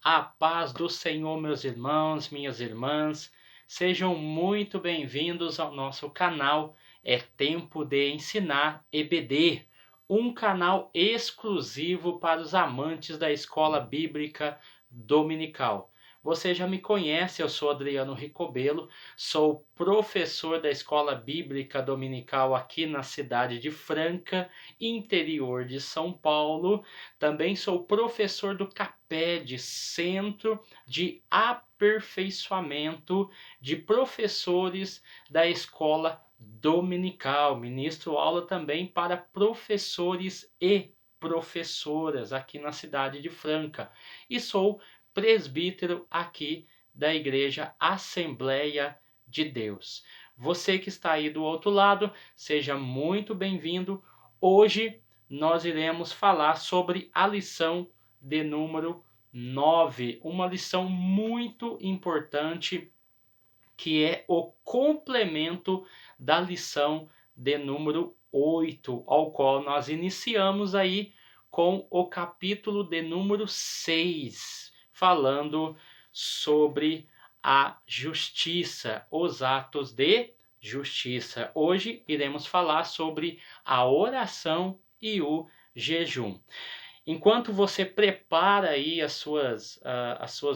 A paz do Senhor, meus irmãos, minhas irmãs, sejam muito bem-vindos ao nosso canal É Tempo de Ensinar EBD, um canal exclusivo para os amantes da escola bíblica dominical. Você já me conhece, eu sou Adriano Ricobelo, sou professor da escola bíblica dominical aqui na cidade de Franca, interior de São Paulo. Também sou professor do CAPED, Centro de Aperfeiçoamento de Professores da Escola Dominical. Ministro aula também para professores e professoras aqui na cidade de Franca. E sou presbítero aqui da Igreja Assembleia de Deus. Você que está aí do outro lado, seja muito bem-vindo. Hoje nós iremos falar sobre a lição de número 9, uma lição muito importante que é o complemento da lição de número 8, ao qual nós iniciamos aí com o capítulo de número 6, falando sobre a justiça, os atos de justiça. Hoje iremos falar sobre a oração e o jejum. Enquanto você prepara aí as suas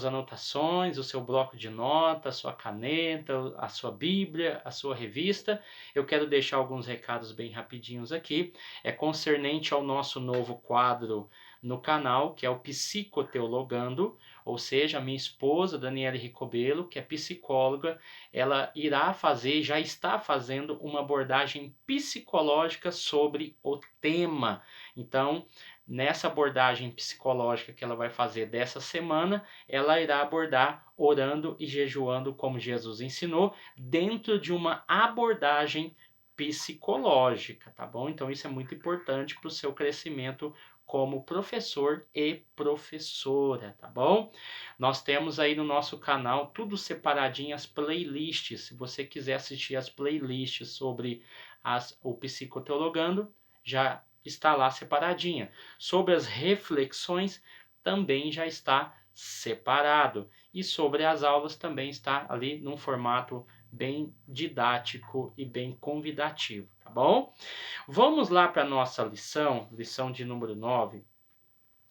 anotações, o seu bloco de notas, a sua caneta, a sua Bíblia, a sua revista, eu quero deixar alguns recados bem rapidinhos aqui. É concernente ao nosso novo quadro no canal, que é o Psicoteologando, ou seja, a minha esposa, Daniela Ricobelo, que é psicóloga, ela irá fazer, já está fazendo uma abordagem psicológica sobre o tema. Então, nessa abordagem psicológica que ela vai fazer dessa semana, ela irá abordar orando e jejuando como Jesus ensinou, dentro de uma abordagem psicológica, tá bom? Então isso é muito importante para o seu crescimento como professor e professora, tá bom? Nós temos aí no nosso canal tudo separadinho, as playlists. Se você quiser assistir as playlists sobre o Psicoteologando, já está lá separadinha. Sobre as reflexões também já está separado. E sobre as aulas também está ali num formato bem didático e bem convidativo, tá bom? Vamos lá para a nossa lição de número 9.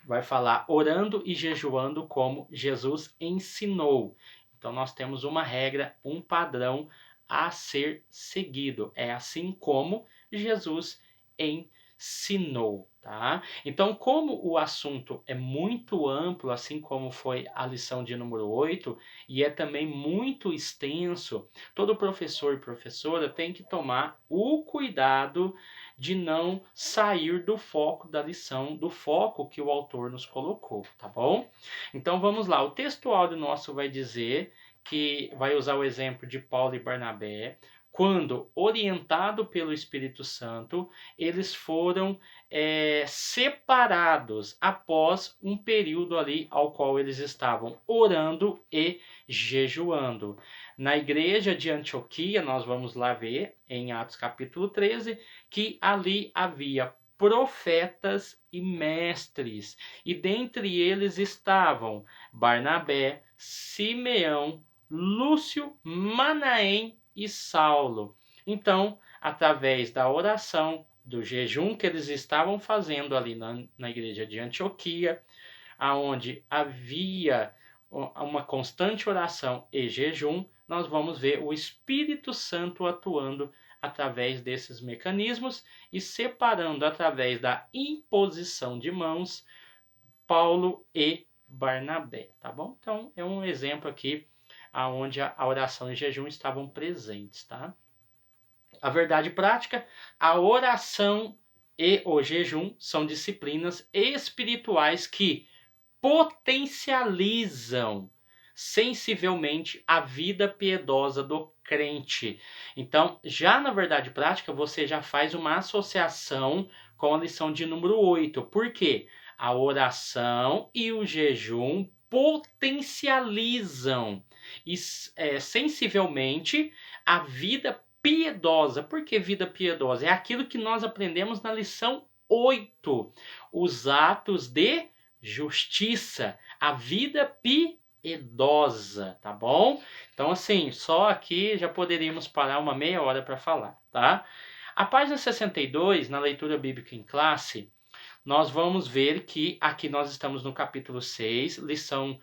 Vai falar orando e jejuando como Jesus ensinou. Então nós temos uma regra, um padrão a ser seguido. É assim como Jesus ensinou, tá? Então, como o assunto é muito amplo, assim como foi a lição de número 8, e é também muito extenso, todo professor e professora tem que tomar o cuidado de não sair do foco da lição, do foco que o autor nos colocou, tá bom? Então vamos lá, o texto áudio nosso vai dizer que vai usar o exemplo de Paulo e Barnabé, quando, orientado pelo Espírito Santo, eles foram separados após um período ali ao qual eles estavam orando e jejuando. Na igreja de Antioquia, nós vamos lá ver, em Atos capítulo 13, que ali havia profetas e mestres, e dentre eles estavam Barnabé, Simeão, Lúcio, Manaém e Saulo. Então, através da oração, do jejum que eles estavam fazendo ali na igreja de Antioquia, aonde havia uma constante oração e jejum, nós vamos ver o Espírito Santo atuando através desses mecanismos e separando através da imposição de mãos Paulo e Barnabé, tá bom? Então é um exemplo aqui aonde a oração e jejum estavam presentes, tá? A verdade prática, a oração e o jejum são disciplinas espirituais que potencializam sensivelmente a vida piedosa do crente. Então, já na verdade prática, você já faz uma associação com a lição de número 8. Por quê? A oração e o jejum potencializam sensivelmente a vida piedosa. Por que vida piedosa? É aquilo que nós aprendemos na lição 8. Os atos de justiça, a vida piedosa, tá bom? Então, assim, só aqui já poderíamos parar uma meia hora para falar, tá? A página 62, na leitura bíblica em classe, nós vamos ver que aqui nós estamos no capítulo 6, lição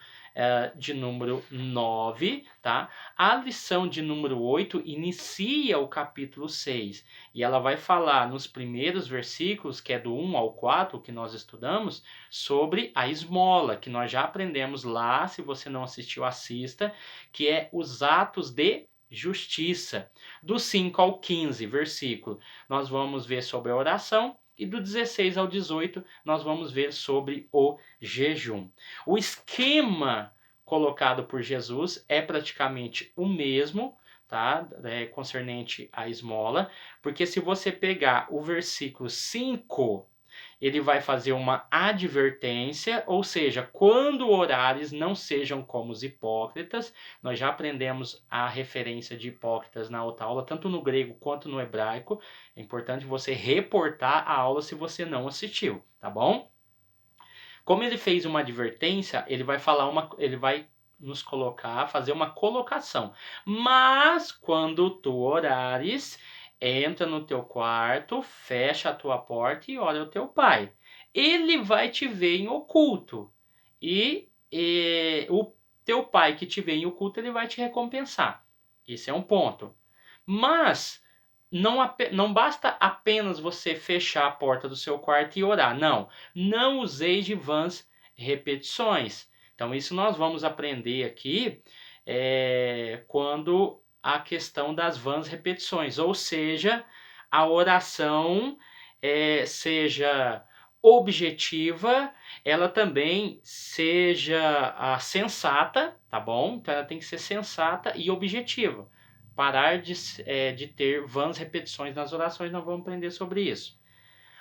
de número 9, tá? A lição de número 8 inicia o capítulo 6 e ela vai falar nos primeiros versículos, que é do 1 ao 4, que nós estudamos, sobre a esmola, que nós já aprendemos lá, se você não assistiu, assista, que é os atos de justiça. Do 5 ao 15, versículo, nós vamos ver sobre a oração. E do 16 ao 18, nós vamos ver sobre o jejum. O esquema colocado por Jesus é praticamente o mesmo, tá? Concernente à esmola, porque se você pegar o versículo 5, ele vai fazer uma advertência, ou seja, quando orares, não sejam como os hipócritas. Nós já aprendemos a referência de hipócritas na outra aula, tanto no grego quanto no hebraico. É importante você reportar a aula se você não assistiu, tá bom? Como ele fez uma advertência, ele vai nos colocar, fazer uma colocação. Mas quando tu orares, entra no teu quarto, fecha a tua porta e ora ao teu pai. Ele vai te ver em oculto. E o teu pai que te vê em oculto, ele vai te recompensar. Esse é um ponto. Mas não basta apenas você fechar a porta do seu quarto e orar. Não useis de vãs repetições. Então, isso nós vamos aprender aqui quando a questão das vãs repetições, ou seja, a oração seja objetiva, ela também seja sensata, tá bom? Então, ela tem que ser sensata e objetiva. Parar de ter vãs repetições nas orações, nós vamos aprender sobre isso.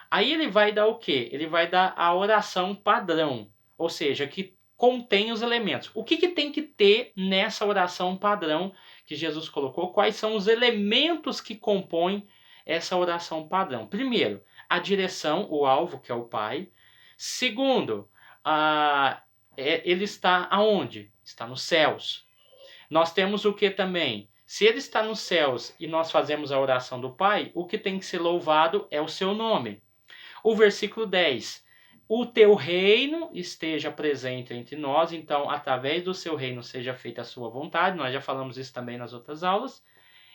Aí ele vai dar o quê? Ele vai dar a oração padrão, ou seja, que contém os elementos. O que tem que ter nessa oração padrão que Jesus colocou? Quais são os elementos que compõem essa oração padrão? Primeiro, a direção, o alvo, que é o Pai. Segundo, ele está aonde? Está nos céus. Nós temos o que também? Se ele está nos céus e nós fazemos a oração do Pai, o que tem que ser louvado é o seu nome. O versículo 10. O teu reino esteja presente entre nós, então, através do seu reino seja feita a sua vontade. Nós já falamos isso também nas outras aulas.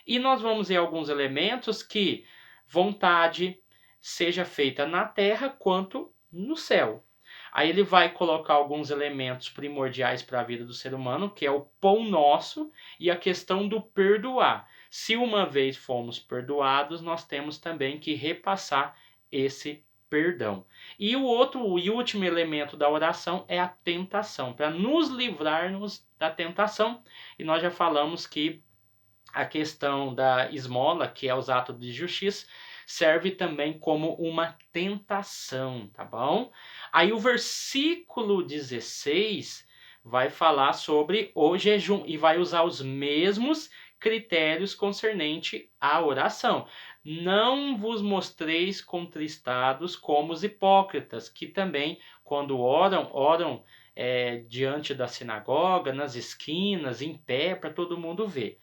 E nós vamos ver alguns elementos que vontade seja feita na terra quanto no céu. Aí ele vai colocar alguns elementos primordiais para a vida do ser humano, que é o pão nosso e a questão do perdoar. Se uma vez fomos perdoados, nós temos também que repassar esse perdão. E o último elemento da oração é a tentação, para nos livrarmos da tentação. E nós já falamos que a questão da esmola, que é os atos de justiça, serve também como uma tentação, tá bom? Aí o versículo 16 vai falar sobre o jejum e vai usar os mesmos critérios concernente à oração. Não vos mostreis contristados como os hipócritas, que também, quando oram diante da sinagoga, nas esquinas, em pé, para todo mundo ver.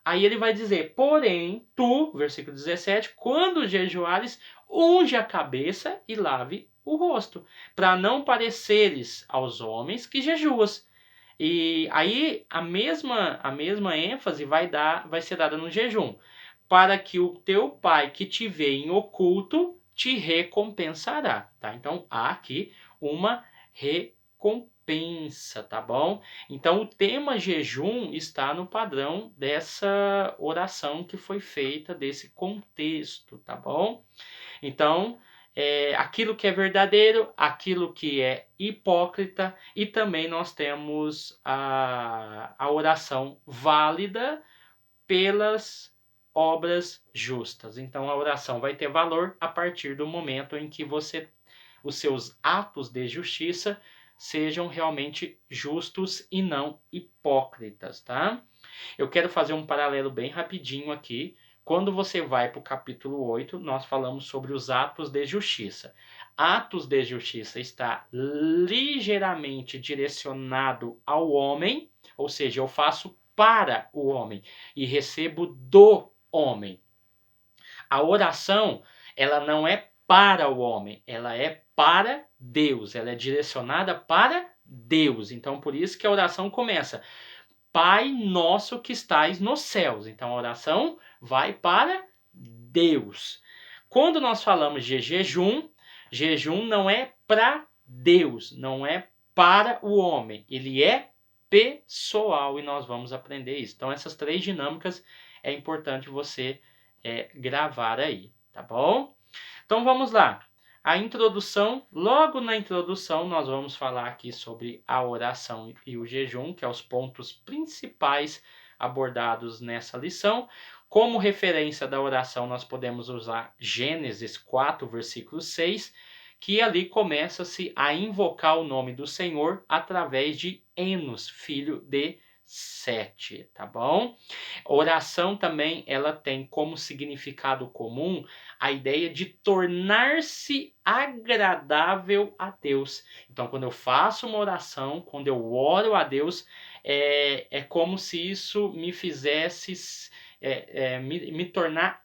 Aí ele vai dizer, porém, tu, versículo 17, quando jejuares, unge a cabeça e lave o rosto, para não pareceres aos homens que jejuas. E aí a mesma ênfase vai ser dada no jejum, para que o teu pai que te vê em oculto te recompensará, tá? Então há aqui uma recompensa, tá bom? Então o tema jejum está no padrão dessa oração que foi feita, desse contexto, tá bom? Então, aquilo que é verdadeiro, aquilo que é hipócrita, e também nós temos a oração válida pelas obras justas. Então, a oração vai ter valor a partir do momento em que os seus atos de justiça sejam realmente justos e não hipócritas, tá? Eu quero fazer um paralelo bem rapidinho aqui. Quando você vai para o capítulo 8, nós falamos sobre os atos de justiça. atos de justiça está ligeiramente direcionado ao homem, ou seja, eu faço para o homem e recebo do homem. A oração, ela não é para o homem, ela é para Deus, ela é direcionada para Deus. Então, por isso que a oração começa: Pai nosso que estais nos céus. Então, a oração vai para Deus. Quando nós falamos de jejum, jejum não é para Deus, não é para o homem, ele é pessoal e nós vamos aprender isso. Então, essas três dinâmicas é importante você gravar aí, tá bom? Então, vamos lá. A introdução, logo na introdução, nós vamos falar aqui sobre a oração e o jejum, que são os pontos principais abordados nessa lição. Como referência da oração, nós podemos usar Gênesis 4, versículo 6, que ali começa-se a invocar o nome do Senhor através de Enos, filho de Sete, tá bom? Oração também, ela tem como significado comum a ideia de tornar-se agradável a Deus. Então, quando eu faço uma oração, quando eu oro a Deus, é como se isso me fizesse me tornar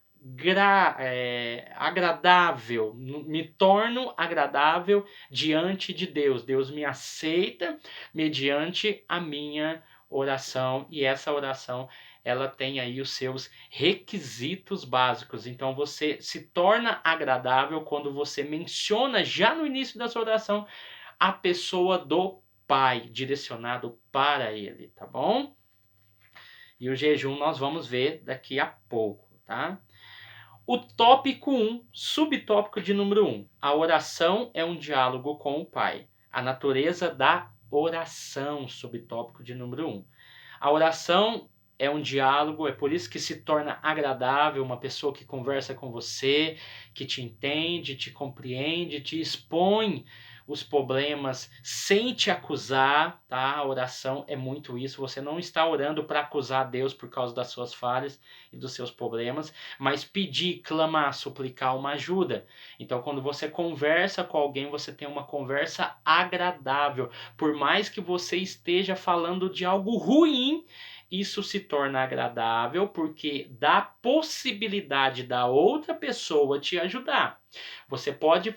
agradável, me torno agradável diante de Deus. Deus me aceita mediante a minha oração, e essa oração ela tem aí os seus requisitos básicos. Então você se torna agradável quando você menciona já no início da sua oração a pessoa do Pai, direcionado para ele, tá bom? E o jejum nós vamos ver daqui a pouco, tá? O tópico 1, subtópico de número 1. A oração é um diálogo com o Pai. A natureza da oração, subtópico de número 1. A oração é um diálogo, é por isso que se torna agradável uma pessoa que conversa com você, que te entende, te compreende, te expõe os problemas sem te acusar, tá? A oração é muito isso. Você não está orando para acusar Deus por causa das suas falhas e dos seus problemas, mas pedir, clamar, suplicar uma ajuda. Então, quando você conversa com alguém, você tem uma conversa agradável. Por mais que você esteja falando de algo ruim, isso se torna agradável porque dá possibilidade da outra pessoa te ajudar. Você pode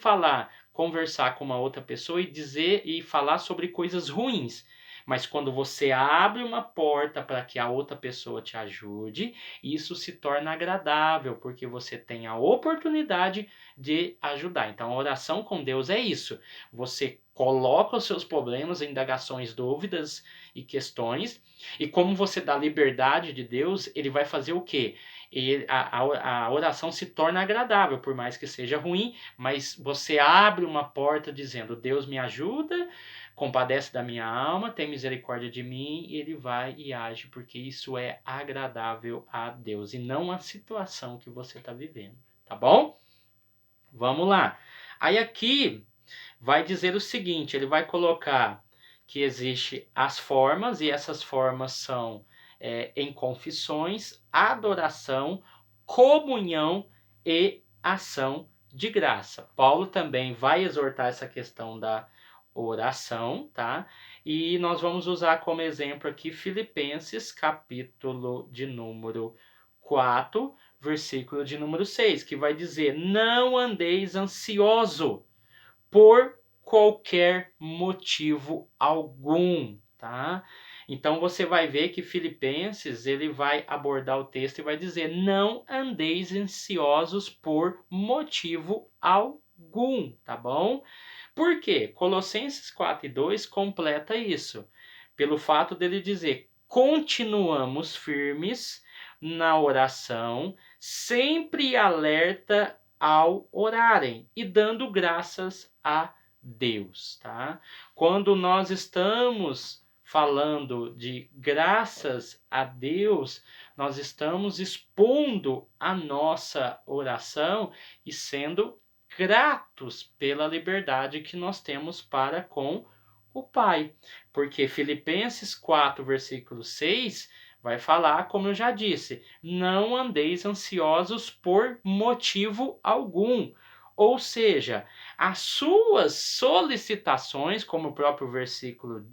conversar com uma outra pessoa e dizer e falar sobre coisas ruins. Mas quando você abre uma porta para que a outra pessoa te ajude, isso se torna agradável, porque você tem a oportunidade de ajudar. Então, a oração com Deus é isso. Você coloca os seus problemas, indagações, dúvidas e questões, e como você dá liberdade de Deus, ele vai fazer o quê? A oração se torna agradável, por mais que seja ruim, mas você abre uma porta dizendo: Deus me ajuda, compadece da minha alma, tem misericórdia de mim, e ele vai e age, porque isso é agradável a Deus e não a situação que você está vivendo, tá bom? Vamos lá. Aí aqui vai dizer o seguinte, ele vai colocar que existe as formas, e essas formas são em confissões, adoração, comunhão e ação de graça. Paulo também vai exortar essa questão da oração, tá? E nós vamos usar como exemplo aqui Filipenses, capítulo de número 4, versículo de número 6, que vai dizer: não andeis ansioso por qualquer motivo algum, tá? Então você vai ver que Filipenses, ele vai abordar o texto e vai dizer: não andeis ansiosos por motivo algum, tá bom? Por quê? Colossenses 4:2 completa isso, pelo fato dele dizer: continuamos firmes na oração, sempre alerta ao orarem e dando graças a Deus, tá? Quando nós estamos falando de graças a Deus, nós estamos expondo a nossa oração e sendo gratos pela liberdade que nós temos para com o Pai. Porque Filipenses 4, versículo 6 vai falar, como eu já disse: não andeis ansiosos por motivo algum. Ou seja, as suas solicitações, como o próprio versículo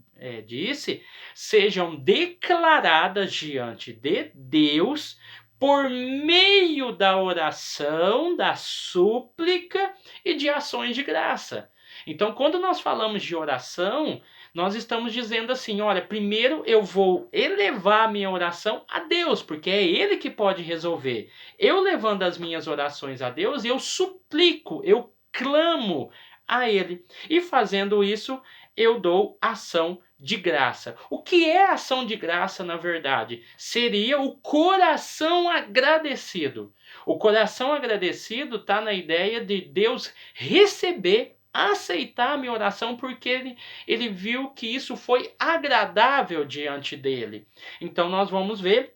disse, sejam declaradas diante de Deus por meio da oração, da súplica e de ações de graça. Então, quando nós falamos de oração, nós estamos dizendo assim, olha, primeiro eu vou elevar a minha oração a Deus, porque é Ele que pode resolver. Eu levando as minhas orações a Deus, eu suplico, eu clamo a Ele. E fazendo isso, eu dou ação de graça. O que é ação de graça, na verdade? Seria o coração agradecido. O coração agradecido está na ideia de Deus receber, aceitar a minha oração, porque ele viu que isso foi agradável diante dele. Então nós vamos ver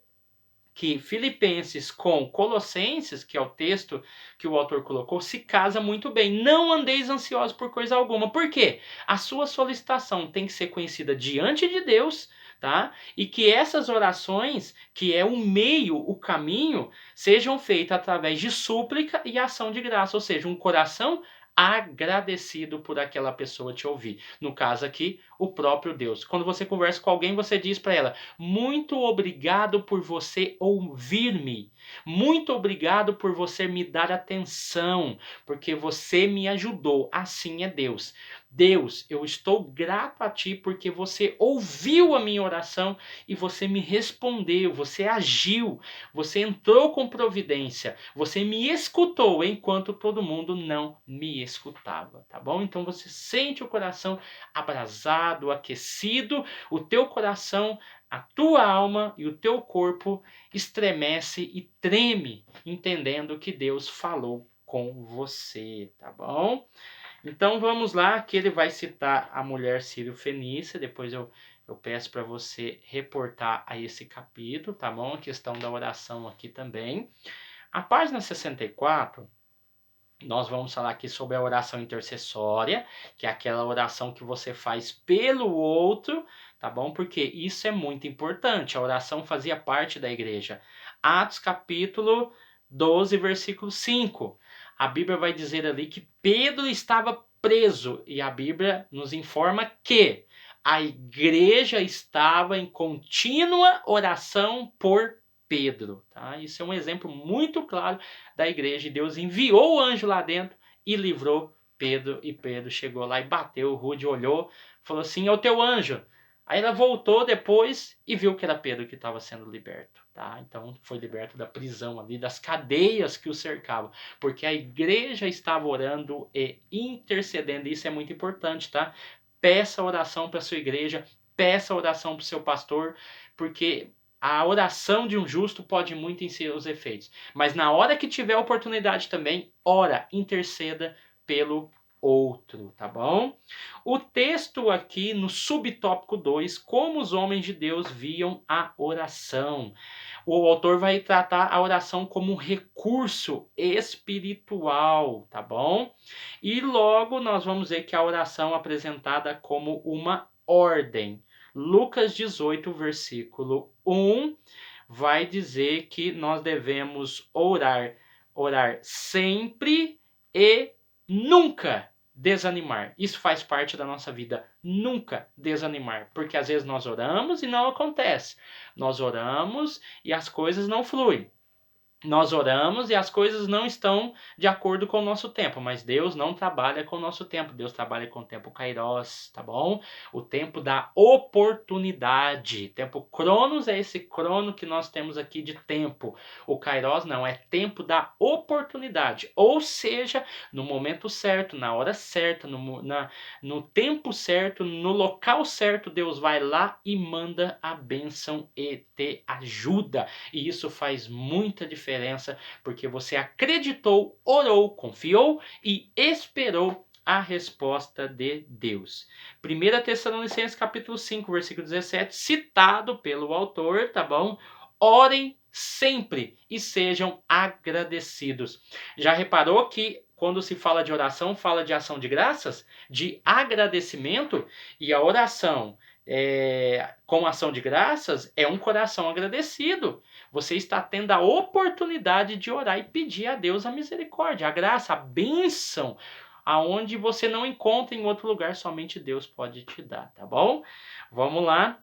que Filipenses com Colossenses, que é o texto que o autor colocou, se casa muito bem. Não andeis ansiosos por coisa alguma. Por quê? A sua solicitação tem que ser conhecida diante de Deus, tá? E que essas orações, que é o meio, o caminho, sejam feitas através de súplica e ação de graça, ou seja, um coração agradecido por aquela pessoa te ouvir. No caso aqui, o próprio Deus. Quando você conversa com alguém, você diz para ela: muito obrigado por você ouvir-me. Muito obrigado por você me dar atenção, porque você me ajudou. Assim é Deus. Deus, eu estou grato a ti porque você ouviu a minha oração e você me respondeu, você agiu, você entrou com providência, você me escutou enquanto todo mundo não me escutava, tá bom? Então você sente o coração abrasado, aquecido, o teu coração, a tua alma e o teu corpo estremece e treme, entendendo que Deus falou com você, tá bom? Então vamos lá, que ele vai citar a mulher sírio-fenícia, depois eu peço para você reportar a esse capítulo, tá bom? A questão da oração aqui também. A página 64, nós vamos falar aqui sobre a oração intercessória, que é aquela oração que você faz pelo outro, tá bom? Porque isso é muito importante. A oração fazia parte da igreja. Atos capítulo 12, versículo 5. A Bíblia vai dizer ali que Pedro estava preso e a Bíblia nos informa que a igreja estava em contínua oração por Pedro, tá? Isso é um exemplo muito claro da igreja. Deus enviou o anjo lá dentro e livrou Pedro. E Pedro chegou lá e bateu. Rude olhou, falou assim: é o teu anjo. Aí ela voltou depois e viu que era Pedro que estava sendo liberto, tá? Então foi liberto da prisão ali, das cadeias que o cercavam, porque a igreja estava orando e intercedendo. Isso é muito importante, tá? Peça oração para sua igreja, peça oração para o seu pastor, porque a oração de um justo pode muito em seus efeitos. Mas na hora que tiver oportunidade também, ora, interceda pelo outro, tá bom? O texto aqui no subtópico 2, como os homens de Deus viam a oração. O autor vai tratar a oração como um recurso espiritual, tá bom? E logo nós vamos ver que a oração é apresentada como uma ordem. Lucas 18, versículo 1, vai dizer que nós devemos orar sempre e nunca desanimar. Isso faz parte da nossa vida, nunca desanimar, porque às vezes nós oramos e não acontece. Nós oramos e as coisas não fluem. Nós oramos e as coisas não estão de acordo com o nosso tempo, mas Deus não trabalha com o nosso tempo, Deus trabalha com o tempo kairos, tá bom? O tempo da oportunidade. Tempo cronos é esse crono que nós temos aqui de tempo. O kairos não, é tempo da oportunidade, ou seja, no momento certo, na hora certa, no tempo certo, no local certo, Deus vai lá e manda a bênção e te ajuda. E isso faz muita diferença, porque você acreditou, orou, confiou e esperou a resposta de Deus. 1 Tessalonicenses capítulo 5, versículo 17, citado pelo autor, tá bom? Orem sempre e sejam agradecidos. Já reparou que quando se fala de oração, fala de ação de graças, de agradecimento, e a oração com ação de graças é um coração agradecido. Você está tendo a oportunidade de orar e pedir a Deus a misericórdia, a graça, a bênção, aonde você não encontra em outro lugar, somente Deus pode te dar, tá bom? Vamos lá.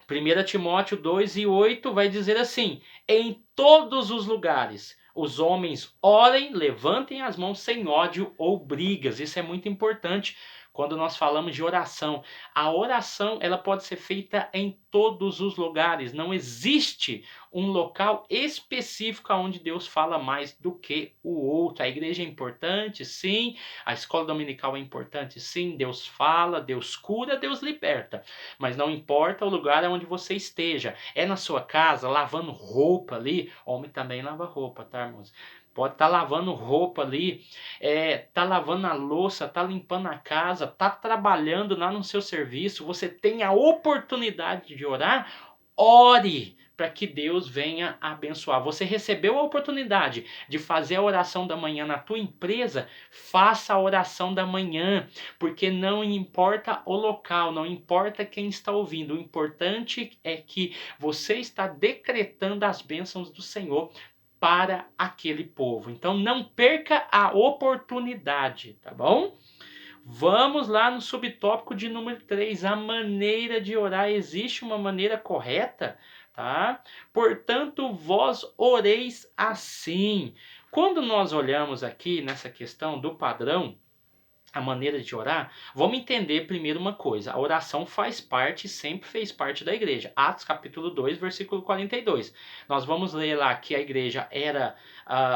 1 Timóteo 2:8 vai dizer assim: em todos os lugares, os homens orem, levantem as mãos sem ódio ou brigas. Isso é muito importante quando nós falamos de oração. A oração, ela pode ser feita em todos os lugares. Não existe um local específico onde Deus fala mais do que o outro. A igreja é importante, sim. A escola dominical é importante, sim. Deus fala, Deus cura, Deus liberta. Mas não importa o lugar onde você esteja. É na sua casa, lavando roupa ali. Homem também lava roupa, tá, irmãos? Pode estar lavando roupa ali, tá lavando a louça, tá limpando a casa, tá trabalhando lá no seu serviço. Você tem a oportunidade de orar, ore para que Deus venha abençoar. Você recebeu a oportunidade de fazer a oração da manhã na tua empresa, faça a oração da manhã, porque não importa o local, não importa quem está ouvindo, o importante é que você está decretando as bênçãos do Senhor para aquele povo. Então não perca a oportunidade, tá bom? Vamos lá no subtópico de número 3, a maneira de orar. Existe uma maneira correta, tá? Portanto, vós oreis assim. Quando nós olhamos aqui nessa questão do padrão, a maneira de orar, vamos entender primeiro uma coisa. A oração faz parte, sempre fez parte da igreja. Atos capítulo 2, versículo 42. Nós vamos ler lá que a igreja era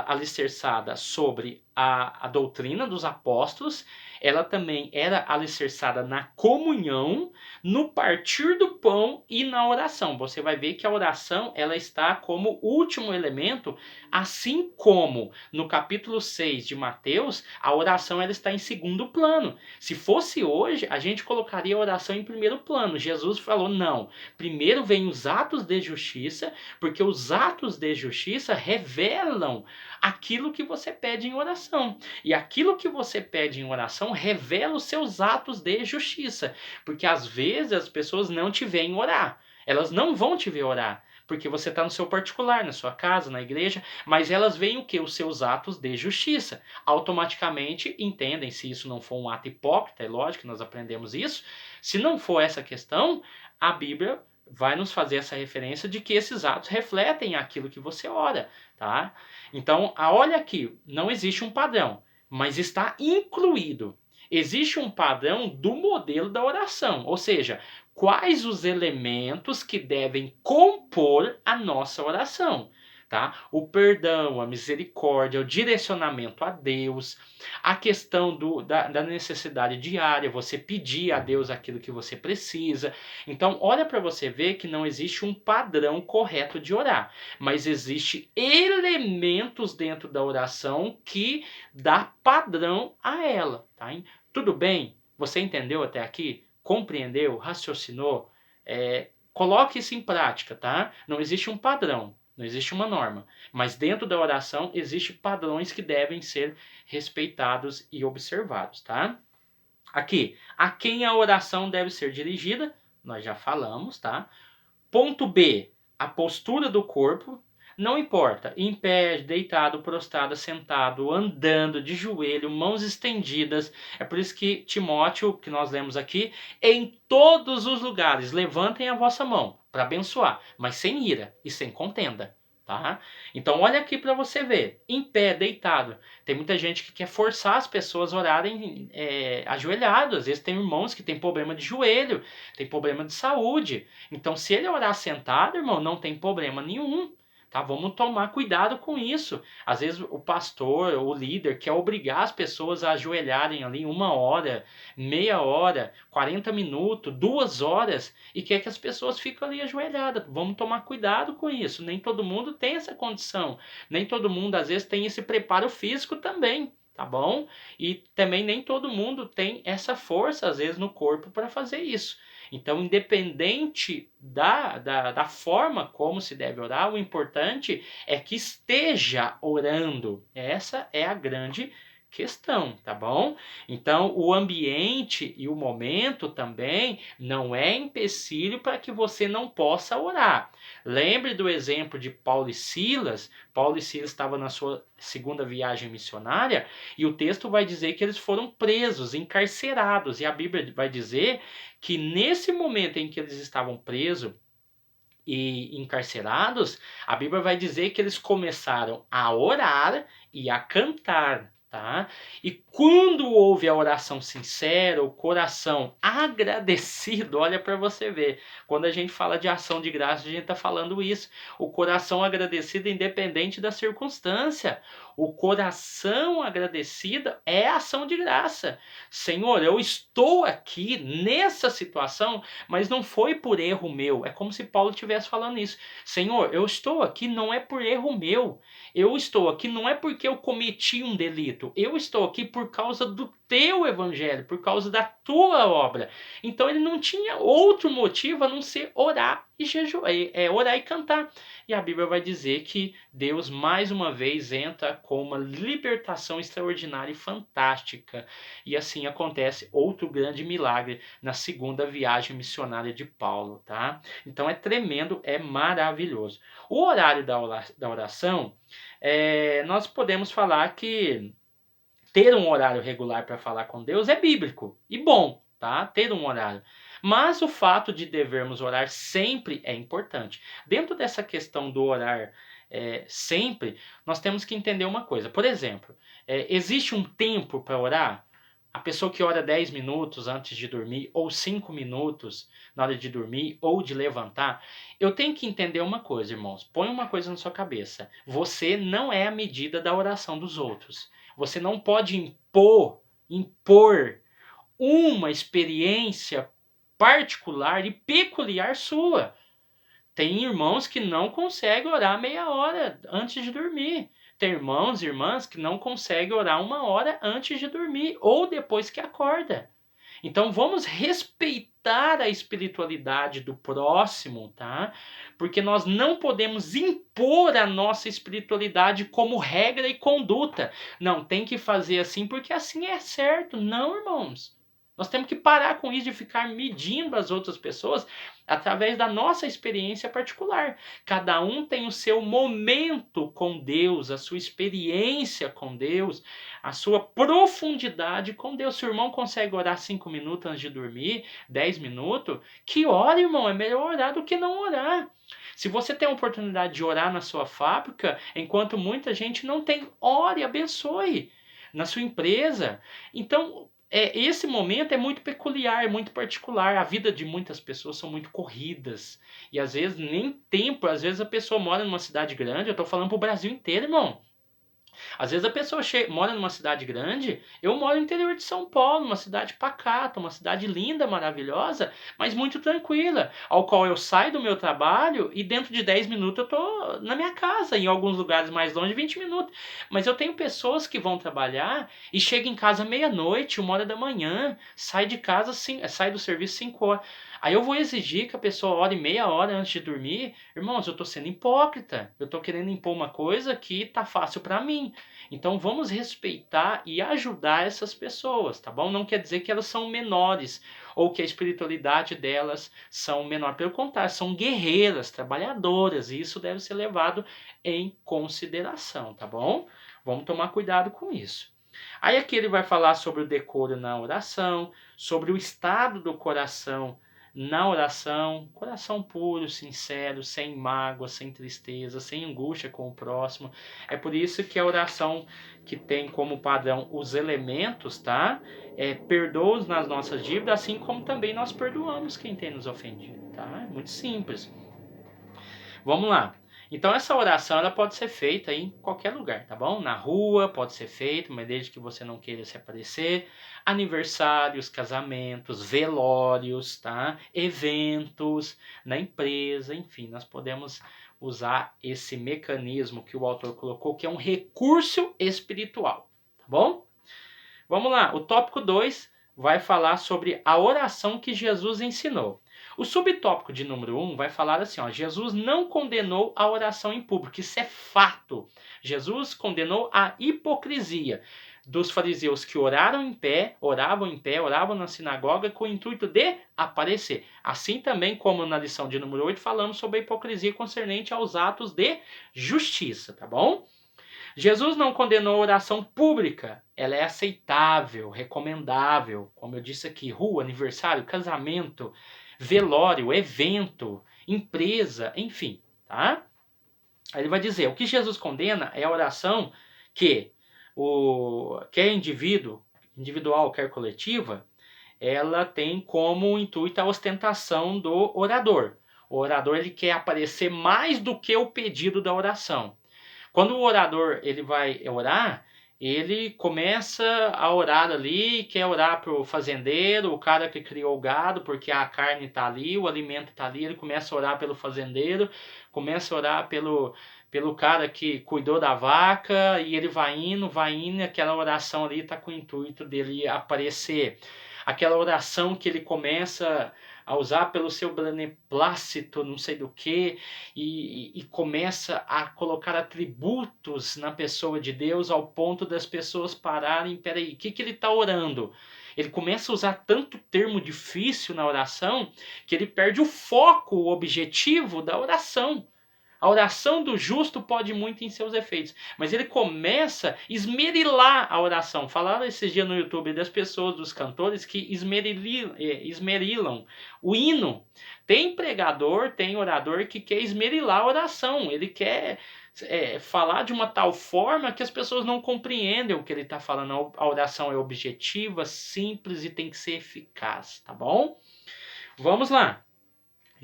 alicerçada sobre a doutrina dos apóstolos, ela também era alicerçada na comunhão, no partir do pão e na oração. Você vai ver que a oração ela está como último elemento, assim como no capítulo 6 de Mateus, a oração ela está em segundo plano. Se fosse hoje, a gente colocaria a oração em primeiro plano. Jesus falou, não, primeiro vem os atos de justiça, porque os atos de justiça revelam aquilo que você pede em oração. E aquilo que você pede em oração revela os seus atos de justiça. Porque às vezes as pessoas não te veem orar. Elas não vão te ver orar. Porque você está no seu particular, na sua casa, na igreja, mas elas veem o que? Os seus atos de justiça. Automaticamente entendem, se isso não for um ato hipócrita, é lógico que nós aprendemos isso. Se não for essa questão, a Bíblia vai nos fazer essa referência de que esses atos refletem aquilo que você ora, tá? Então, olha aqui, não existe um padrão, mas está incluído. Existe um padrão do modelo da oração, ou seja, quais os elementos que devem compor a nossa oração, tá? O perdão, a misericórdia, o direcionamento a Deus, a questão da necessidade diária, você pedir a Deus aquilo que você precisa. Então, olha para você ver que não existe um padrão correto de orar, mas existe elementos dentro da oração que dá padrão a ela, tá? Tudo bem? Você entendeu até aqui? Compreendeu? Raciocinou? Coloque isso em prática, tá? Não existe um padrão, não existe uma norma, mas dentro da oração existem padrões que devem ser respeitados e observados, tá? Aqui, a quem a oração deve ser dirigida, nós já falamos, tá? Ponto B, a postura do corpo. Não importa, em pé, deitado, prostrado, sentado, andando, de joelho, mãos estendidas. É por isso que Timóteo, que nós lemos aqui, em todos os lugares, levantem a vossa mão para abençoar, mas sem ira e sem contenda. Tá? Então olha aqui para você ver, em pé, deitado. Tem muita gente que quer forçar as pessoas a orarem ajoelhado. Às vezes tem irmãos que têm problema de joelho, tem problema de saúde. Então se ele orar sentado, irmão, não tem problema nenhum. Tá? Vamos tomar cuidado com isso. Às vezes o pastor, o líder quer obrigar as pessoas a ajoelharem ali 1 hora, meia hora, 40 minutos, 2 horas e quer que as pessoas fiquem ali ajoelhadas. Vamos tomar cuidado com isso. Nem todo mundo tem essa condição. Nem todo mundo às vezes tem esse preparo físico também. Tá bom? E também nem todo mundo tem essa força às vezes no corpo para fazer isso. Então, independente da forma como se deve orar, o importante é que esteja orando. Essa é a grande questão, tá bom? Então, o ambiente e o momento também não é empecilho para que você não possa orar. Lembre do exemplo de Paulo e Silas. Paulo e Silas estavam na sua segunda viagem missionária e o texto vai dizer que eles foram presos, encarcerados. E a Bíblia vai dizer que nesse momento em que eles estavam presos e encarcerados, a Bíblia vai dizer que eles começaram a orar e a cantar, tá? E quando houve a oração sincera, o coração agradecido, olha para você ver, quando a gente fala de ação de graça, a gente está falando isso, o coração agradecido independente da circunstância, o coração agradecido é ação de graça. Senhor, eu estou aqui nessa situação, mas não foi por erro meu. É como se Paulo estivesse falando isso. Senhor, eu estou aqui não é por erro meu. Eu estou aqui não é porque eu cometi um delito. Eu estou aqui por causa do teu evangelho, por causa da tua obra. Então ele não tinha outro motivo a não ser orar e jejuar, orar e cantar. E a Bíblia vai dizer que Deus mais uma vez entra com uma libertação extraordinária e fantástica. E assim acontece outro grande milagre na segunda viagem missionária de Paulo, tá? Então é tremendo, é maravilhoso. O horário da oração, nós podemos falar que ter um horário regular para falar com Deus é bíblico e bom, tá? Ter um horário. Mas o fato de devermos orar sempre é importante. Dentro dessa questão do orar sempre, nós temos que entender uma coisa. Por exemplo, existe um tempo para orar? A pessoa que ora 10 minutos antes de dormir, ou 5 minutos na hora de dormir, ou de levantar, eu tenho que entender uma coisa, irmãos. Põe uma coisa na sua cabeça. Você não é a medida da oração dos outros. Você não pode impor uma experiência particular e peculiar sua. Tem irmãos que não conseguem orar meia hora antes de dormir. Tem irmãos e irmãs que não conseguem orar 1 hora antes de dormir ou depois que acorda. Então vamos respeitar a espiritualidade do próximo, tá? Porque nós não podemos impor a nossa espiritualidade como regra e conduta. Não, tem que fazer assim porque assim é certo. Não, irmãos. Nós temos que parar com isso de ficar medindo as outras pessoas através da nossa experiência particular. Cada um tem o seu momento com Deus, a sua experiência com Deus, a sua profundidade com Deus. Se o irmão consegue orar 5 minutos antes de dormir, 10 minutos, que ora, irmão, é melhor orar do que não orar. Se você tem a oportunidade de orar na sua fábrica, enquanto muita gente não tem, ore, abençoe. Na sua empresa. Então, esse momento é muito peculiar, é muito particular. A vida de muitas pessoas são muito corridas. E às vezes nem tempo, às vezes a pessoa mora numa cidade grande, eu tô falando pro Brasil inteiro, irmão. Às vezes a pessoa mora numa cidade grande, eu moro no interior de São Paulo, uma cidade pacata, uma cidade linda, maravilhosa, mas muito tranquila, ao qual eu saio do meu trabalho e dentro de 10 minutos eu tô na minha casa, em alguns lugares mais longe, 20 minutos. Mas eu tenho pessoas que vão trabalhar e chegam em casa meia-noite, 1 hora da manhã, sai de casa, sai do serviço 5 horas. Aí eu vou exigir que a pessoa ore meia hora antes de dormir. Irmãos, eu estou sendo hipócrita. Eu estou querendo impor uma coisa que tá fácil para mim. Então vamos respeitar e ajudar essas pessoas, tá bom? Não quer dizer que elas são menores ou que a espiritualidade delas são menor. Pelo contrário, são guerreiras, trabalhadoras, e isso deve ser levado em consideração, tá bom? Vamos tomar cuidado com isso. Aí aqui ele vai falar sobre o decoro na oração, sobre o estado do coração na oração, coração puro, sincero, sem mágoa, sem tristeza, sem angústia com o próximo. É por isso que a oração que tem como padrão os elementos, tá? Perdoa-os nas nossas dívidas, assim como também nós perdoamos quem tem nos ofendido, tá? É muito simples. Vamos lá. Então essa oração ela pode ser feita em qualquer lugar, tá bom? Na rua pode ser feita, mas desde que você não queira se aparecer. Aniversários, casamentos, velórios, tá? Eventos, na empresa, enfim, nós podemos usar esse mecanismo que o autor colocou, que é um recurso espiritual, tá bom? Vamos lá, o tópico 2 vai falar sobre a oração que Jesus ensinou. O subtópico de número 1 vai falar assim, ó, Jesus não condenou a oração em público, isso é fato. Jesus condenou a hipocrisia. dos fariseus que oravam em pé, oravam na sinagoga com o intuito de aparecer. Assim também como na lição de número 8 falamos sobre a hipocrisia concernente aos atos de justiça, tá bom? Jesus não condenou a oração pública, ela é aceitável, recomendável, como eu disse aqui, rua, aniversário, casamento, velório, evento, empresa, enfim, tá? Aí ele vai dizer, o que Jesus condena é a oração que quer individual, quer coletiva, ela tem como intuito a ostentação do orador. O orador ele quer aparecer mais do que o pedido da oração. Quando o orador ele vai orar, ele começa a orar ali, quer orar para o fazendeiro, o cara que criou o gado, porque a carne está ali, o alimento está ali, ele começa a orar pelo fazendeiro, começa a orar pelo cara que cuidou da vaca, e ele vai indo, e aquela oração ali está com o intuito dele aparecer. Aquela oração que ele começa a usar pelo seu beneplácito, não sei do que, e começa a colocar atributos na pessoa de Deus ao ponto das pessoas pararem, peraí, o que ele está orando? Ele começa a usar tanto termo difícil na oração que ele perde o foco, o objetivo da oração. A oração do justo pode muito em seus efeitos, mas ele começa a esmerilar a oração. Falaram esses dias no YouTube das pessoas, dos cantores, que esmerilam o hino. Tem pregador, tem orador que quer esmerilar a oração. Ele quer falar de uma tal forma que as pessoas não compreendem o que ele está falando. A oração é objetiva, simples e tem que ser eficaz, tá bom? Vamos lá.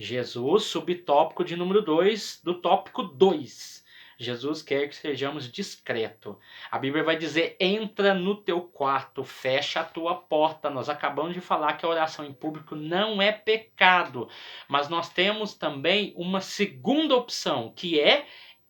Jesus, subtópico de número 2, do tópico 2. Jesus quer que sejamos discretos. A Bíblia vai dizer, entra no teu quarto, fecha a tua porta. Nós acabamos de falar que a oração em público não é pecado. Mas nós temos também uma segunda opção, que é,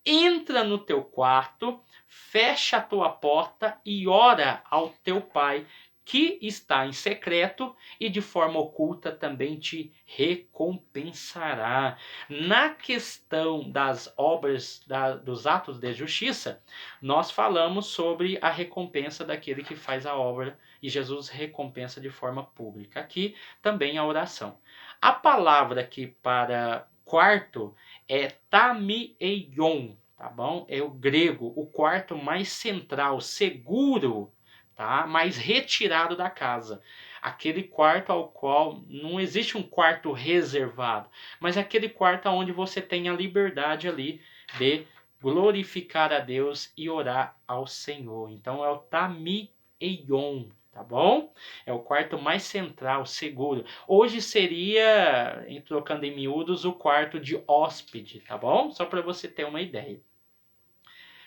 entra no teu quarto, fecha a tua porta e ora ao teu Pai, que está em secreto e de forma oculta também te recompensará. Na questão das obras, dos atos de justiça, nós falamos sobre a recompensa daquele que faz a obra e Jesus recompensa de forma pública. Aqui também a oração. A palavra aqui para quarto é tameion, tá bom? É o grego, o quarto mais central, seguro, tá? Mais retirado da casa. Aquele quarto ao qual não existe um quarto reservado, mas aquele quarto onde você tem a liberdade ali de glorificar a Deus e orar ao Senhor. Então é o tameion, tá bom? É o quarto mais central, seguro. Hoje seria, trocando em miúdos, o quarto de hóspede, tá bom? Só para você ter uma ideia.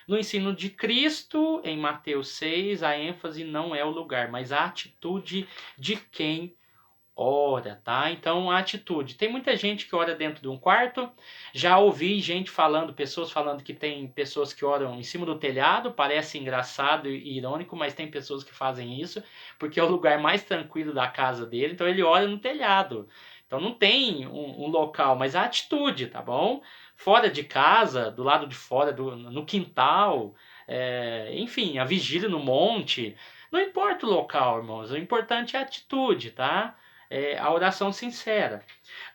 No ensino de Cristo, em Mateus 6, a ênfase não é o lugar, mas a atitude de quem ora, tá? Então, a atitude. Tem muita gente que ora dentro de um quarto. Já ouvi gente falando, pessoas falando que tem pessoas que oram em cima do telhado. Parece engraçado e irônico, mas tem pessoas que fazem isso, porque é o lugar mais tranquilo da casa dele. Então, ele ora no telhado. Então, não tem um local, mas a atitude, tá bom? Fora de casa, do lado de fora, no quintal, enfim, a vigília no monte. Não importa o local, irmãos. O importante é a atitude, tá? A oração sincera.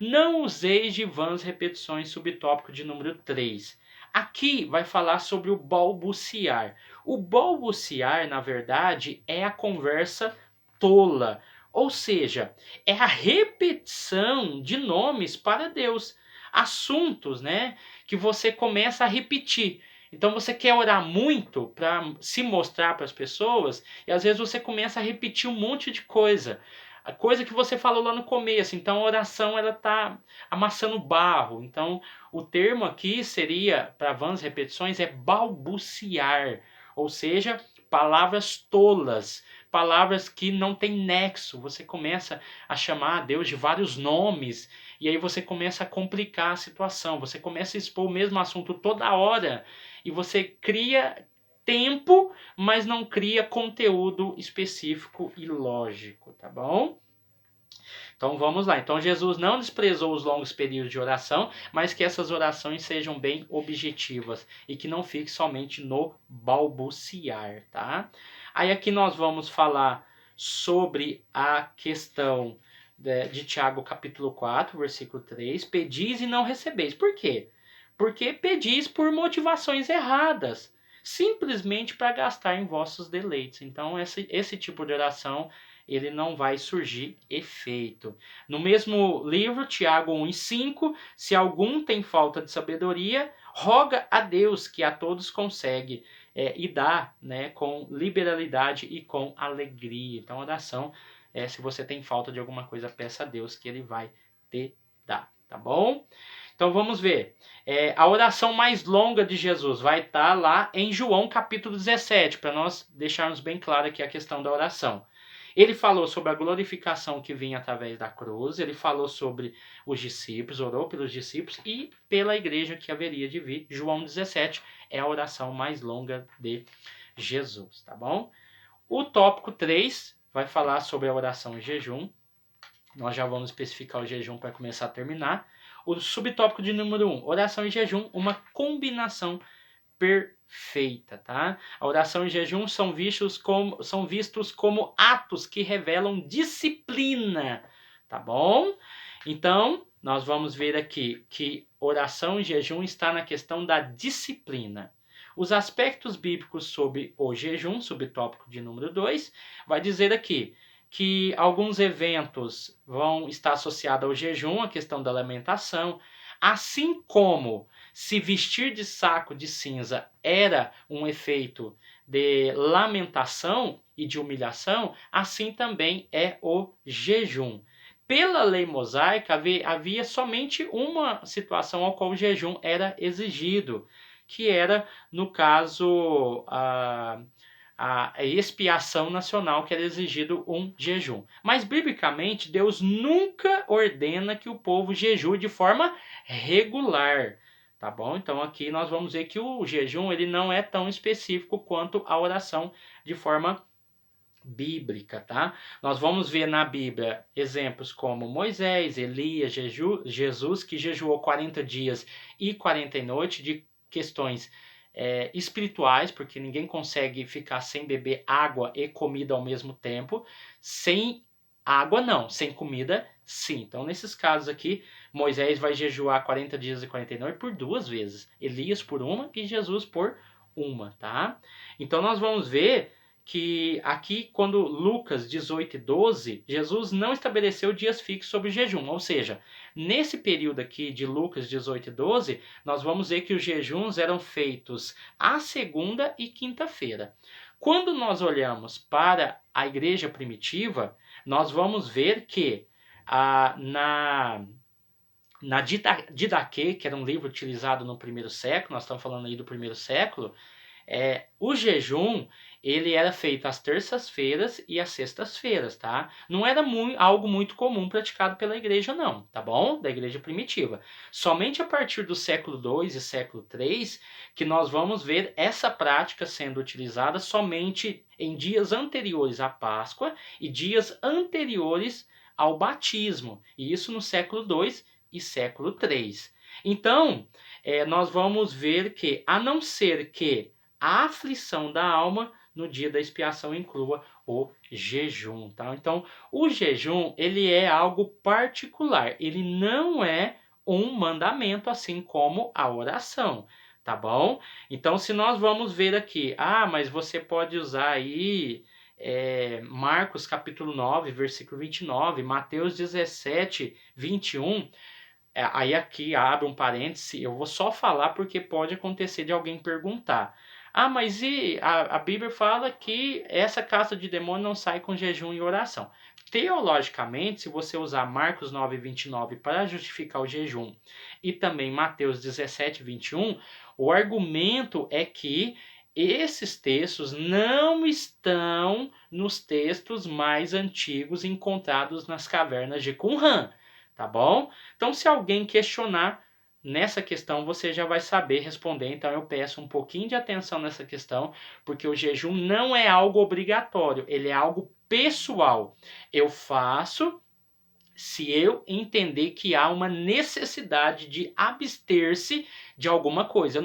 Não useis de vãs repetições, subtópico de número 3. Aqui vai falar sobre o balbuciar. O balbuciar, na verdade, é a conversa tola. Ou seja, é a repetição de nomes para Deus. Assuntos, né, que você começa a repetir. Então você quer orar muito para se mostrar para as pessoas e às vezes você começa a repetir um monte de coisa. A coisa que você falou lá no começo. Então a oração ela está amassando barro. Então o termo aqui seria, para vãs repetições, é balbuciar. Ou seja, palavras tolas, palavras que não têm nexo. Você começa a chamar a Deus de vários nomes e aí você começa a complicar a situação. Você começa a expor o mesmo assunto toda hora e você cria tempo, mas não cria conteúdo específico e lógico, tá bom? Então vamos lá. Então Jesus não desprezou os longos períodos de oração, mas que essas orações sejam bem objetivas e que não fique somente no balbuciar, tá? Aí aqui nós vamos falar sobre a questão de Tiago capítulo 4, versículo 3. Pedis e não recebeis. Por quê? Porque pedis por motivações erradas, simplesmente para gastar em vossos deleites. Então esse tipo de oração ele não vai surgir efeito. No mesmo livro, Tiago 1:5, se algum tem falta de sabedoria, roga a Deus que a todos concede e dá, né, com liberalidade e com alegria. Então, oração, se você tem falta de alguma coisa, peça a Deus que ele vai te dar, tá bom? Então vamos ver. A oração mais longa de Jesus vai estar lá em João capítulo 17, para nós deixarmos bem claro aqui a questão da oração. Ele falou sobre a glorificação que vinha através da cruz, ele falou sobre os discípulos, orou pelos discípulos e pela igreja que haveria de vir. João 17 é a oração mais longa de Jesus, tá bom? O tópico 3 vai falar sobre a oração em jejum. Nós já vamos especificar o jejum para começar a terminar. O subtópico de número 1, oração em jejum, uma combinação perfeita, tá? A oração e jejum são vistos como atos que revelam disciplina, tá bom? Então, nós vamos ver aqui que oração e jejum está na questão da disciplina. Os aspectos bíblicos sobre o jejum, subtópico de número 2, vai dizer aqui que alguns eventos vão estar associados ao jejum, a questão da lamentação, assim como se vestir de saco de cinza era um efeito de lamentação e de humilhação, assim também é o jejum. Pela lei mosaica, havia somente uma situação ao qual o jejum era exigido, que era, no caso, a expiação nacional, que era exigido um jejum. Mas, biblicamente, Deus nunca ordena que o povo jejue de forma regular. Tá bom? Então aqui nós vamos ver que o jejum ele não é tão específico quanto a oração de forma bíblica, tá? Nós vamos ver na Bíblia exemplos como Moisés, Elias, Jesus, que jejuou 40 dias e 40 noites de questões espirituais, porque ninguém consegue ficar sem beber água e comida ao mesmo tempo. Sem água não, sem comida sim. Então nesses casos aqui, Moisés vai jejuar 40 dias e 40 noites por 2 vezes, Elias por uma e Jesus por uma, tá? Então nós vamos ver que aqui, quando Lucas 18:12, Jesus não estabeleceu dias fixos sobre o jejum. Ou seja, nesse período aqui de Lucas 18:12, nós vamos ver que os jejuns eram feitos à segunda e quinta-feira. Quando nós olhamos para a igreja primitiva, nós vamos ver que na Didaquê, que era um livro utilizado no primeiro século, nós estamos falando aí do primeiro século, o jejum ele era feito às terças-feiras e às sextas-feiras, tá? Não era algo muito comum praticado pela igreja não, tá bom? Da igreja primitiva. Somente a partir do século II e século III que nós vamos ver essa prática sendo utilizada somente em dias anteriores à Páscoa e dias anteriores ao batismo. E isso no século II e século III. Então, nós vamos ver que, a não ser que a aflição da alma no dia da expiação inclua o jejum, tá? Então, o jejum, ele é algo particular, ele não é um mandamento, assim como a oração, tá bom? Então, se nós vamos ver aqui, mas você pode usar aí Marcos capítulo 9, versículo 29, Mateus 17, 21, aí aqui abre um parêntese, eu vou só falar porque pode acontecer de alguém perguntar. Mas e a Bíblia fala que essa caça de demônio não sai com jejum e oração. Teologicamente, se você usar Marcos 9, 29 para justificar o jejum e também Mateus 17, 21, o argumento é que esses textos não estão nos textos mais antigos encontrados nas cavernas de Qumran, tá bom? Então, se alguém questionar nessa questão, você já vai saber responder. Então, eu peço um pouquinho de atenção nessa questão, porque o jejum não é algo obrigatório, ele é algo pessoal. Eu faço se eu entender que há uma necessidade de abster-se de alguma coisa. Eu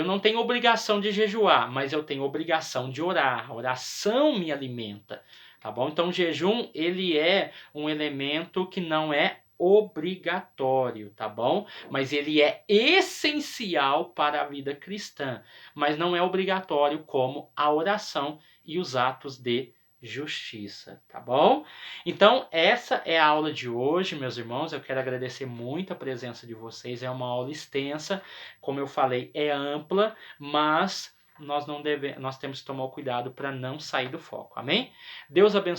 não tenho obrigação de jejuar, mas eu tenho obrigação de orar. A oração me alimenta, tá bom? Então o jejum, ele é um elemento que não é obrigatório, tá bom? Mas ele é essencial para a vida cristã, mas não é obrigatório como a oração e os atos de justiça, tá bom? Então, essa é a aula de hoje, meus irmãos. Eu quero agradecer muito a presença de vocês. É uma aula extensa, como eu falei, é ampla, mas nós temos que tomar o cuidado para não sair do foco. Amém? Deus abençoe.